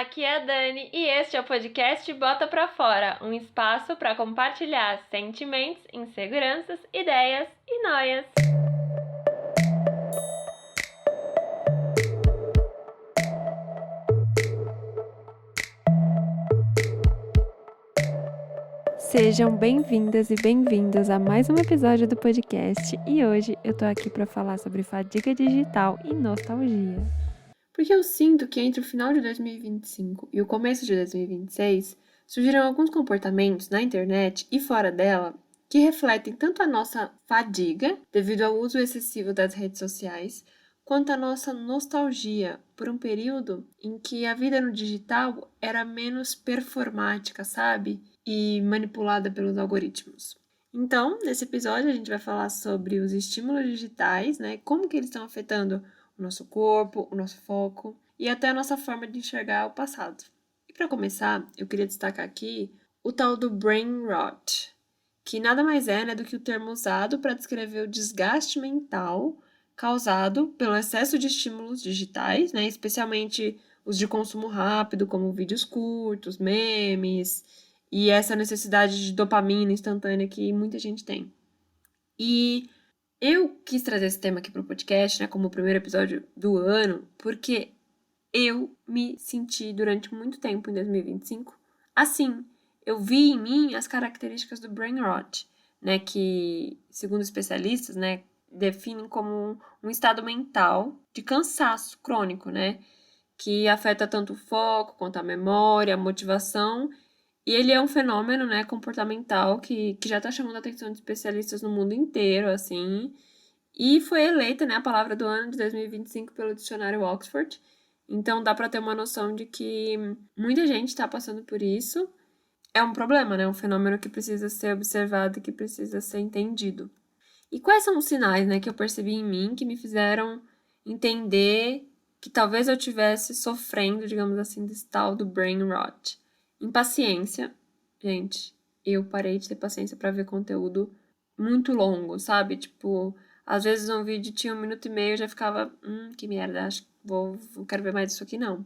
aqui é a Dani e este é o podcast Bota Pra Fora, um espaço para compartilhar sentimentos, inseguranças, ideias e noias. Sejam bem-vindas e bem-vindos a mais um episódio do podcast e hoje eu tô aqui para falar sobre fadiga digital e nostalgia. Porque eu sinto que entre o final de 2025 e o começo de 2026 surgiram alguns comportamentos na internet e fora dela que refletem tanto a nossa fadiga devido ao uso excessivo das redes sociais, quanto a nossa nostalgia por um período em que a vida no digital era menos performática, sabe? E manipulada pelos algoritmos. Então, nesse episódio a gente vai falar sobre os estímulos digitais, né? Como que eles estão afetando o nosso corpo, o nosso foco e até a nossa forma de enxergar o passado. E para começar, eu queria destacar aqui o tal do brain rot, que nada mais é, né, do que o termo usado para descrever o desgaste mental causado pelo excesso de estímulos digitais, né, especialmente os de consumo rápido, como vídeos curtos, memes, e essa necessidade de dopamina instantânea que muita gente tem. E eu quis trazer esse tema aqui para o podcast, né, como o primeiro episódio do ano, porque eu me senti durante muito tempo em 2025 assim. Eu vi em mim as características do brain rot, né, que, segundo especialistas, né, definem como um estado mental de cansaço crônico, né, que afeta tanto o foco quanto a memória, a motivação. E ele é um fenômeno, né, comportamental que já está chamando a atenção de especialistas no mundo inteiro, assim. E foi eleita, né, a palavra do ano de 2025 pelo dicionário Oxford. Então dá para ter uma noção de que muita gente está passando por isso. É um problema, né? Um fenômeno que precisa ser observado e que precisa ser entendido. E quais são os sinais, né, que eu percebi em mim que me fizeram entender que talvez eu estivesse sofrendo, digamos assim, desse tal do brain rot? Impaciência. Gente, eu parei de ter paciência para ver conteúdo muito longo, sabe? Tipo, às vezes um vídeo tinha 1 minuto e meio, eu já ficava, que merda, acho que não quero ver mais isso aqui não.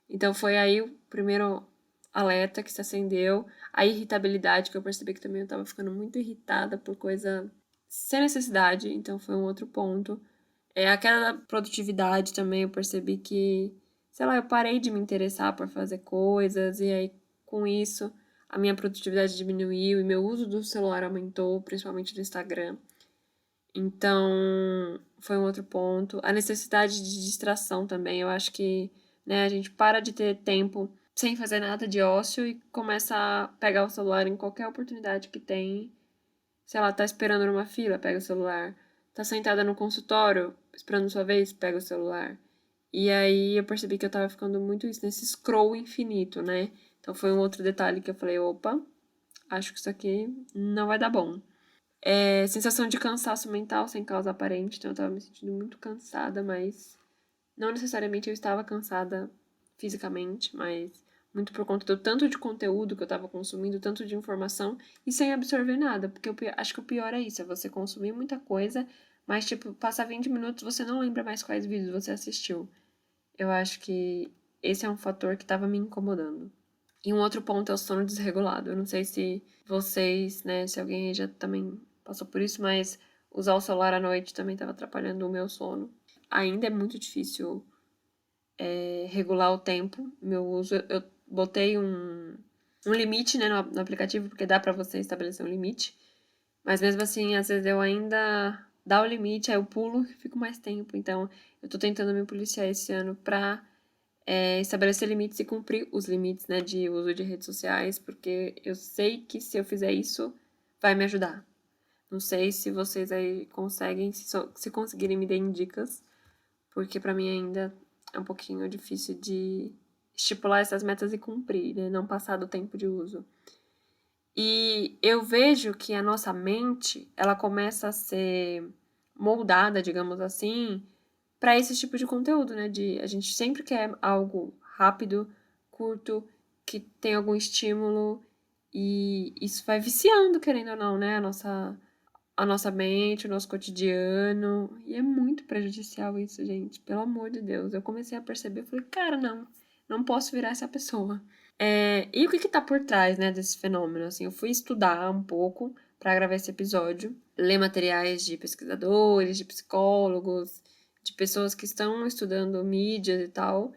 Então foi aí o primeiro alerta que se acendeu, a irritabilidade, que eu percebi que também eu tava ficando muito irritada por coisa sem necessidade, então foi um outro ponto. Aquela produtividade também, eu percebi que, sei lá, eu parei de me interessar por fazer coisas, e aí com isso a minha produtividade diminuiu e meu uso do celular aumentou, principalmente do Instagram. Então, foi um outro ponto. A necessidade de distração também. Eu acho que, né, a gente para de ter tempo sem fazer nada de ócio e começa a pegar o celular em qualquer oportunidade que tem. Sei lá, tá esperando numa fila, pega o celular. Tá sentada no consultório, esperando sua vez, pega o celular. E aí eu percebi que eu tava ficando muito isso, nesse scroll infinito, né? Então foi um outro detalhe que eu falei, opa, acho que isso aqui não vai dar bom. Sensação de cansaço mental sem causa aparente, então eu tava me sentindo muito cansada, mas não necessariamente eu estava cansada fisicamente, mas muito por conta do tanto de conteúdo que eu tava consumindo, tanto de informação e sem absorver nada, porque acho que o pior é isso, é você consumir muita coisa, mas tipo, passar 20 minutos você não lembra mais quais vídeos você assistiu. Eu acho que esse é um fator que tava me incomodando. E um outro ponto é o sono desregulado. Eu não sei se vocês, né, se alguém já também passou por isso, mas usar o celular à noite também estava atrapalhando o meu sono. Ainda é muito difícil regular o tempo. Meu uso, eu botei um limite, né, no aplicativo, porque dá para você estabelecer um limite. Mas mesmo assim, às vezes eu ainda dá o limite, aí eu pulo e fico mais tempo. Então, eu tô tentando me policiar esse ano pra estabelecer limites e cumprir os limites, né, de uso de redes sociais, porque eu sei que se eu fizer isso, vai me ajudar. Não sei se vocês aí conseguem, se conseguirem me deem dicas, porque pra mim ainda é um pouquinho difícil de estipular essas metas e cumprir, né, não passar do tempo de uso. E eu vejo que a nossa mente, ela começa a ser moldada, digamos assim, para esse tipo de conteúdo, né? A gente sempre quer algo rápido, curto, que tem algum estímulo, e isso vai viciando, querendo ou não, né? A nossa mente, o nosso cotidiano. E é muito prejudicial isso, gente. Pelo amor de Deus. Eu comecei a perceber, falei, cara, não não posso virar essa pessoa. E o que tá por trás, né, desse fenômeno? Assim, eu fui estudar um pouco para gravar esse episódio, ler materiais de pesquisadores, de psicólogos, de pessoas que estão estudando mídias e tal.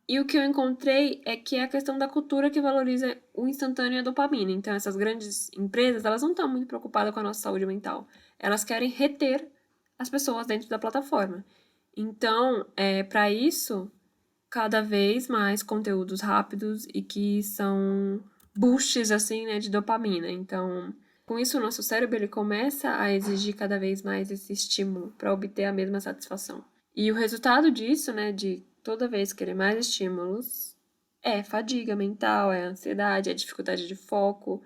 E o que eu encontrei é que é a questão da cultura que valoriza o instantâneo e a dopamina. Então, essas grandes empresas, elas não estão muito preocupadas com a nossa saúde mental. Elas querem reter as pessoas dentro da plataforma. Então, para isso, cada vez mais conteúdos rápidos e que são boosts, assim, né, de dopamina. Então, com isso, o nosso cérebro ele começa a exigir cada vez mais esse estímulo para obter a mesma satisfação. E o resultado disso, né, de toda vez querer mais estímulos, é fadiga mental, é ansiedade, é dificuldade de foco,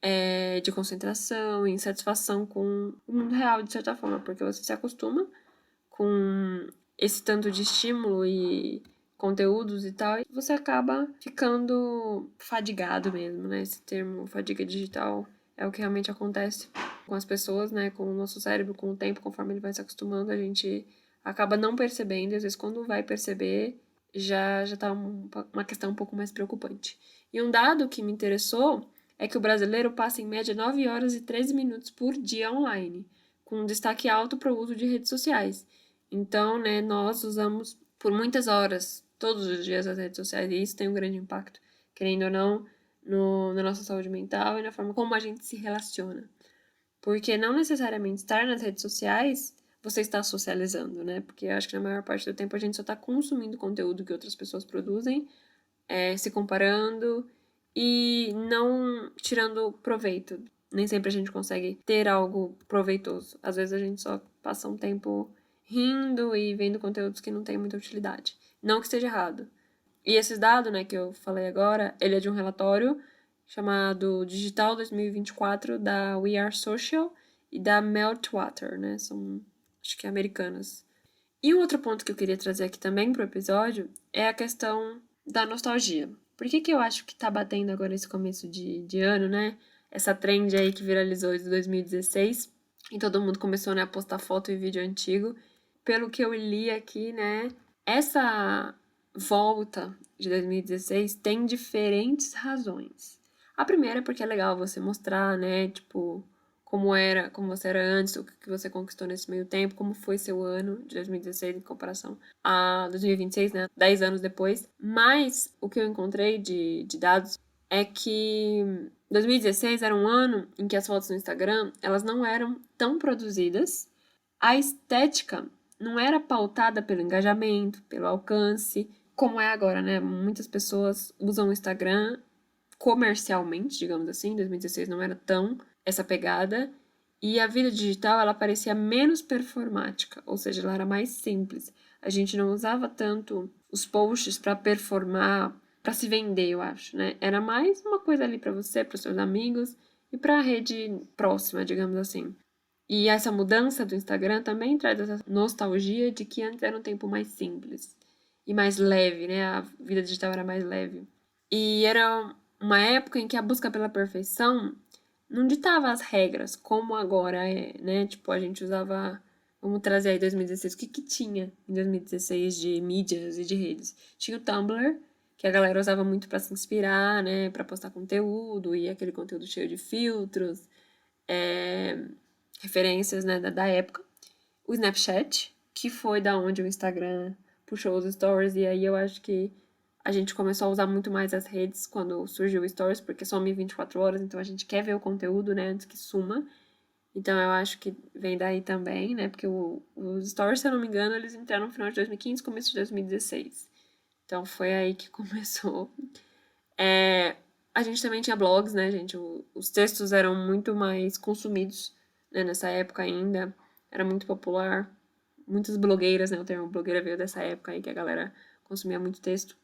é de concentração, insatisfação com o mundo real, de certa forma, porque você se acostuma com esse tanto de estímulo e conteúdos e tal, e você acaba ficando fadigado mesmo, né? Esse termo fadiga digital é o que realmente acontece com as pessoas, né? Com o nosso cérebro, com o tempo, conforme ele vai se acostumando, a gente acaba não percebendo, e às vezes quando vai perceber, já tá uma questão um pouco mais preocupante. E um dado que me interessou é que o brasileiro passa em média 9 horas e 13 minutos por dia online, com um destaque alto para o uso de redes sociais. Então, né, nós usamos por muitas horas, todos os dias, as redes sociais, e isso tem um grande impacto, querendo ou não, na nossa saúde mental e na forma como a gente se relaciona. Porque não necessariamente estar nas redes sociais você está socializando, né? Porque eu acho que na maior parte do tempo a gente só está consumindo conteúdo que outras pessoas produzem, se comparando e não tirando proveito. Nem sempre a gente consegue ter algo proveitoso. Às vezes a gente só passa um tempo rindo e vendo conteúdos que não têm muita utilidade. Não que esteja errado. E esses dados, né, que eu falei agora, ele é de um relatório chamado Digital 2024 da We Are Social e da Meltwater, né? São, acho que americanas. E um outro ponto que eu queria trazer aqui também pro episódio é a questão da nostalgia. Por que eu acho que tá batendo agora esse começo de ano, né? Essa trend aí que viralizou desde 2016 e todo mundo começou, né, a postar foto e vídeo antigo. Pelo que eu li aqui, né, essa volta de 2016 tem diferentes razões. A primeira é porque é legal você mostrar, né, tipo, como você era antes, o que você conquistou nesse meio tempo, como foi seu ano de 2016 em comparação a 2026, né, 10 anos depois. Mas o que eu encontrei de dados é que 2016 era um ano em que as fotos no Instagram, elas não eram tão produzidas, a estética não era pautada pelo engajamento, pelo alcance, como é agora, né? Muitas pessoas usam o Instagram comercialmente, digamos assim. Em 2016 não era tão essa pegada. E a vida digital, ela parecia menos performática, ou seja, ela era mais simples. A gente não usava tanto os posts para performar, para se vender, eu acho, né? Era mais uma coisa ali para você, para os seus amigos e para a rede próxima, digamos assim. E essa mudança do Instagram também traz essa nostalgia de que antes era um tempo mais simples e mais leve, né? A vida digital era mais leve. E era uma época em que a busca pela perfeição não ditava as regras, como agora é, né? Tipo, a gente usava... Vamos trazer aí 2016. O que tinha em 2016 de mídias e de redes? Tinha o Tumblr, que a galera usava muito para se inspirar, né? Para postar conteúdo e aquele conteúdo cheio de filtros. Referências, né, da época. O Snapchat, que foi da onde o Instagram puxou os stories, e aí eu acho que a gente começou a usar muito mais as redes quando surgiu o stories, porque some 24 horas, então a gente quer ver o conteúdo, né, antes que suma. Então eu acho que vem daí também, né, porque os stories, se eu não me engano, eles entraram no final de 2015, começo de 2016. Então foi aí que começou. A gente também tinha blogs, né, gente? Os textos eram muito mais consumidos, né, nessa época ainda. Era muito popular. Muitas blogueiras, né? O termo blogueira veio dessa época aí que a galera consumia muito texto.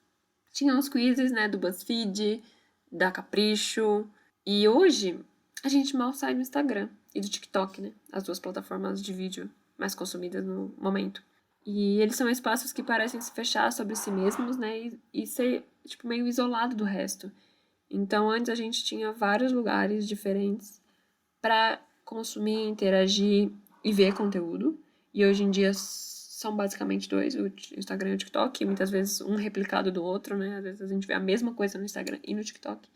Tinha os quizzes, né, do BuzzFeed, da Capricho. E hoje, a gente mal sai do Instagram e do TikTok, né? As duas plataformas de vídeo mais consumidas no momento. E eles são espaços que parecem se fechar sobre si mesmos, né? E ser, tipo, meio isolado do resto. Então, antes a gente tinha vários lugares diferentes para consumir, interagir e ver conteúdo. E hoje em dia são basicamente dois, o Instagram e o TikTok, e muitas vezes um replicado do outro, né? Às vezes a gente vê a mesma coisa no Instagram e no TikTok.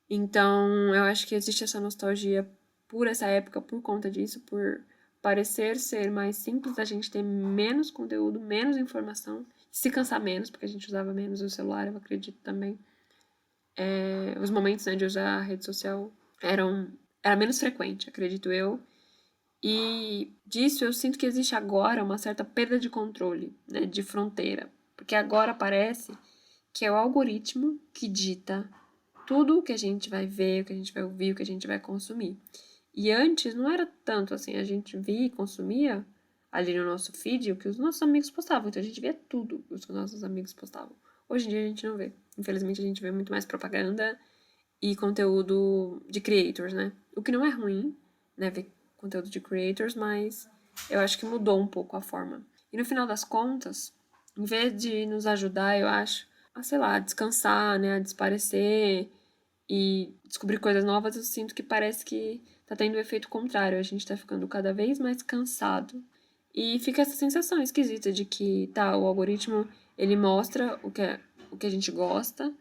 Então, eu acho que existe essa nostalgia por essa época, por conta disso, por parecer ser mais simples, a gente ter menos conteúdo, menos informação, se cansar menos, porque a gente usava menos o celular, eu acredito também. Os momentos, né, de usar a rede social era menos frequente, acredito eu. E disso eu sinto que existe agora uma certa perda de controle, né, de fronteira. Porque agora parece que é o algoritmo que dita tudo o que a gente vai ver, o que a gente vai ouvir, o que a gente vai consumir. E antes não era tanto assim, a gente via e consumia ali no nosso feed o que os nossos amigos postavam. Então a gente via tudo o que os nossos amigos postavam. Hoje em dia a gente não vê. Infelizmente a gente vê muito mais propaganda e conteúdo de creators, né? O que não é ruim, né, ver conteúdo de creators, mas eu acho que mudou um pouco a forma. E no final das contas, em vez de nos ajudar, eu acho, a, sei lá, a descansar, né, a desaparecer e descobrir coisas novas, eu sinto que parece que tá tendo o efeito contrário. A gente tá ficando cada vez mais cansado. E fica essa sensação esquisita de que, tá, o algoritmo, ele mostra o que a gente gosta,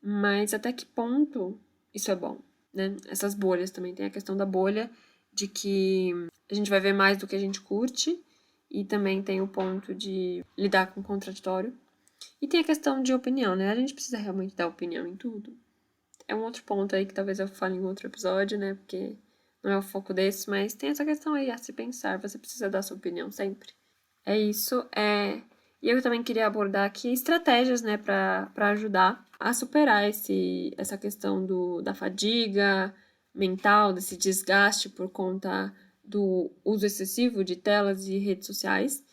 mas até que ponto isso é bom, né? Essas bolhas também. Tem a questão da bolha de que a gente vai ver mais do que a gente curte, e também tem o ponto de lidar com o contraditório. E tem a questão de opinião, né? A gente precisa realmente dar opinião em tudo. É um outro ponto aí que talvez eu fale em outro episódio, né? Porque não é o foco desse, mas tem essa questão aí a se pensar. Você precisa dar sua opinião sempre. É isso. E eu também queria abordar aqui estratégias, né, para ajudar a superar essa questão da fadiga mental, desse desgaste por conta do uso excessivo de telas e redes sociais.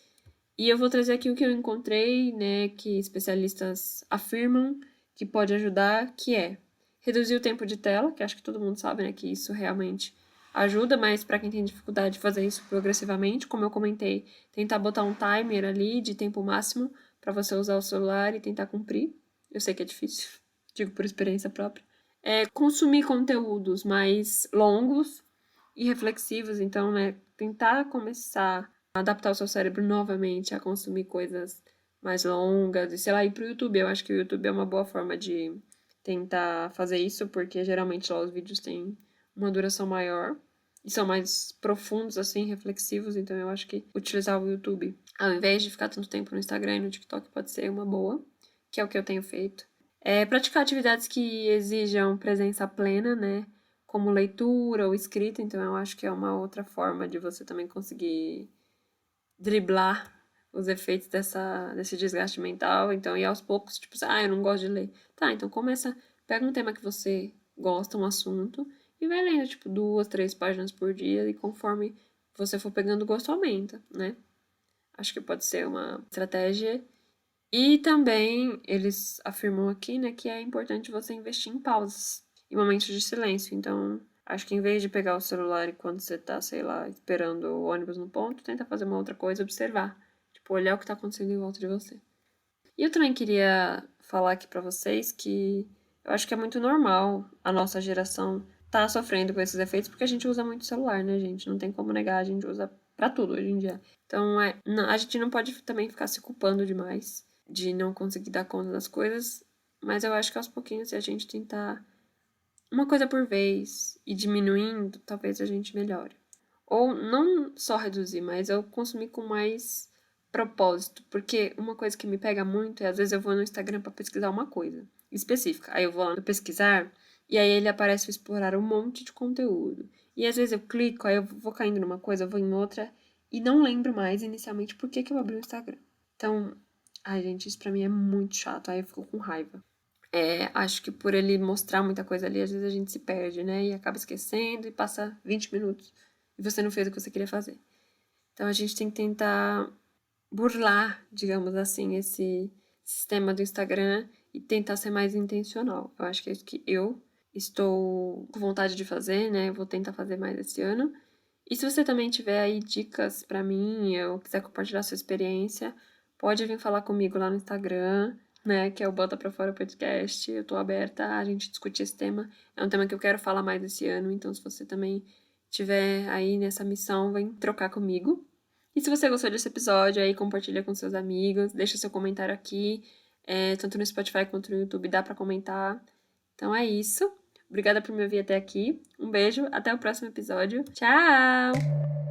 E eu vou trazer aqui o que eu encontrei, né, que especialistas afirmam que pode ajudar, que é reduzir o tempo de tela, que acho que todo mundo sabe, né, que isso realmente ajuda, mas para quem tem dificuldade de fazer isso progressivamente, como eu comentei, tentar botar um timer ali de tempo máximo para você usar o celular e tentar cumprir. Eu sei que é difícil, digo por experiência própria. Consumir conteúdos mais longos e reflexivos, então, né, tentar começar a adaptar o seu cérebro novamente a consumir coisas mais longas e, sei lá, ir pro YouTube. Eu acho que o YouTube é uma boa forma de tentar fazer isso, porque geralmente lá os vídeos têm uma duração maior e são mais profundos, assim, reflexivos. Então eu acho que utilizar o YouTube, ao invés de ficar tanto tempo no Instagram e no TikTok, pode ser uma boa, que é o que eu tenho feito. Praticar atividades que exijam presença plena, né? Como leitura ou escrita, então eu acho que é uma outra forma de você também conseguir driblar os efeitos desse desgaste mental. Então, e aos poucos, tipo, eu não gosto de ler. Tá, então pega um tema que você gosta, um assunto, e vai lendo, tipo, 2, 3 páginas por dia, e conforme você for pegando gosto, aumenta, né? Acho que pode ser uma estratégia. E também eles afirmam aqui, né, que é importante você investir em pausas, em momentos de silêncio. Então, acho que em vez de pegar o celular enquanto você tá, sei lá, esperando o ônibus no ponto, tenta fazer uma outra coisa, observar. Tipo, olhar o que tá acontecendo em volta de você. E eu também queria falar aqui pra vocês que eu acho que é muito normal a nossa geração tá sofrendo com esses efeitos, porque a gente usa muito celular, né, gente? Não tem como negar, a gente usa pra tudo hoje em dia. Então, a gente não pode também ficar se culpando demais de não conseguir dar conta das coisas, mas eu acho que aos pouquinhos, se a gente tentar uma coisa por vez e diminuindo, talvez a gente melhore. Ou não só reduzir, mas eu consumir com mais propósito, porque uma coisa que me pega muito é, às vezes eu vou no Instagram para pesquisar uma coisa específica, aí eu vou lá no pesquisar e aí ele aparece explorar um monte de conteúdo. E às vezes eu clico, aí eu vou caindo numa coisa, eu vou em outra e não lembro mais inicialmente por que eu abri o Instagram. Então, ai gente, isso pra mim é muito chato, aí eu fico com raiva. Acho que por ele mostrar muita coisa ali, às vezes a gente se perde, né? E acaba esquecendo e passa 20 minutos e você não fez o que você queria fazer. Então a gente tem que tentar burlar, digamos assim, esse sistema do Instagram e tentar ser mais intencional. Eu acho que é isso que eu estou com vontade de fazer, né? Eu vou tentar fazer mais esse ano. E se você também tiver aí dicas pra mim ou quiser compartilhar sua experiência, pode vir falar comigo lá no Instagram, né, que é o Bota Pra Fora Podcast. Eu tô aberta a gente discutir esse tema. É um tema que eu quero falar mais esse ano, então se você também tiver aí nessa missão, vem trocar comigo. E se você gostou desse episódio, aí compartilha com seus amigos, deixa seu comentário aqui, tanto no Spotify quanto no YouTube, dá pra comentar. Então é isso. Obrigada por me ouvir até aqui. Um beijo, até o próximo episódio. Tchau!